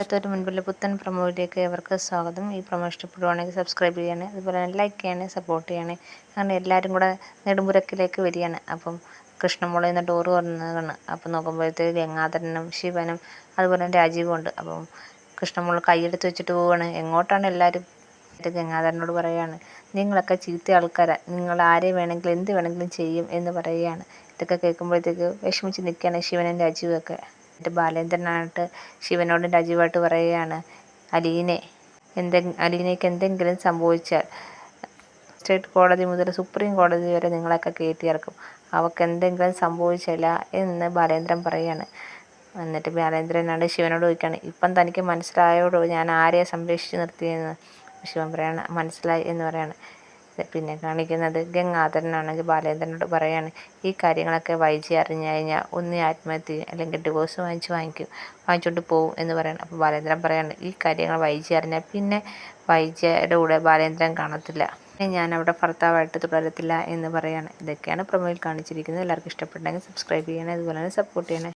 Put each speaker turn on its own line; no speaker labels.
അടുത്തൊരു മുൻപിലെ പുത്തൻ പ്രൊമോയിലേക്ക് ഏവർക്ക് സ്വാഗതം. ഈ പ്രൊമോ ഇഷ്ടപ്പെടുവാണെങ്കിൽ സബ്സ്ക്രൈബ് ചെയ്യണേ, അതുപോലെ തന്നെ ലൈക്ക് ചെയ്യണേ, സപ്പോർട്ട് ചെയ്യണേ. അങ്ങനെ എല്ലാവരും കൂടെ നെടുമ്പുരക്കിലേക്ക് വരികയാണ്. അപ്പം കൃഷ്ണമോള എന്ന ഡോറ് തുറന്നതാണ്. അപ്പം നോക്കുമ്പോഴത്തേക്ക് ഗംഗാധരനും ശിവനും അതുപോലെ തന്നെ രാജീവും ഉണ്ട്. അപ്പം കൃഷ്ണമോൾ കൈയെടുത്ത് വെച്ചിട്ട് പോവുകയാണ്. എങ്ങോട്ടാണ് എല്ലാവരും? ഗംഗാധരനോട് പറയുകയാണ്, നിങ്ങളൊക്കെ ചീത്ത ആൾക്കാരാണ്, നിങ്ങൾ ആരെ വേണമെങ്കിലും എന്ത് വേണമെങ്കിലും ചെയ്യും എന്ന് പറയുകയാണ്. ഇതൊക്കെ കേൾക്കുമ്പോഴത്തേക്ക് വിഷമിച്ച് നിൽക്കുകയാണ് ശിവനും രാജീവും ഒക്കെ. എന്നിട്ട് ബാലേന്ദ്രനായിട്ട് ശിവനോടും രാജീവായിട്ട് പറയുകയാണ്, അലീനയ്ക്ക് എന്തെങ്കിലും സംഭവിച്ചാൽ സ്റ്റേറ്റ് കോടതി മുതൽ സുപ്രീം കോടതി വരെ നിങ്ങളൊക്കെ കയറ്റിയിറക്കും. അവൾക്ക് എന്തെങ്കിലും സംഭവിച്ചില്ല എന്ന് ബാലേന്ദ്രൻ പറയുകയാണ്. എന്നിട്ട് ബാലേന്ദ്രനാണ് ശിവനോട് ചോദിക്കുകയാണ്, ഇപ്പം തനിക്ക് മനസ്സിലായോടോ ഞാൻ ആരെയെ സംരക്ഷിച്ച് നിർത്തിയെന്ന്? ശിവൻ പറയാണ്, മനസ്സിലായി എന്ന് പറയാണ്. പിന്നെ കാണിക്കുന്നത് ഗംഗാധരനാണെങ്കിൽ ബാലേന്ദ്രനോട് പറയാണ്, ഈ കാര്യങ്ങളൊക്കെ വൈജി അറിഞ്ഞു കഴിഞ്ഞാൽ ഒന്നീ ആത്മഹത്യ ചെയ്യും, അല്ലെങ്കിൽ ഡിവോഴ്സ് വാങ്ങിച്ചുകൊണ്ട് പോകും എന്ന് പറയണം. അപ്പോൾ ബാലേന്ദ്രൻ പറയാണ്, ഈ കാര്യങ്ങൾ വൈജി അറിഞ്ഞാൽ പിന്നെ വൈജിയുടെ കൂടെ ബാലേന്ദ്രൻ കാണത്തില്ല, ഞാൻ അവിടെ ഭർത്താവായിട്ട് തുടരത്തില്ല എന്ന് പറയാണ്. ഇതൊക്കെയാണ് പ്രൊമോയിൽ കാണിച്ചിരിക്കുന്നത്. എല്ലാവർക്കും ഇഷ്ടപ്പെട്ടെങ്കിൽ സബ്സ്ക്രൈബ് ചെയ്യണേ, അതുപോലെ തന്നെ സപ്പോർട്ട് ചെയ്യണേ.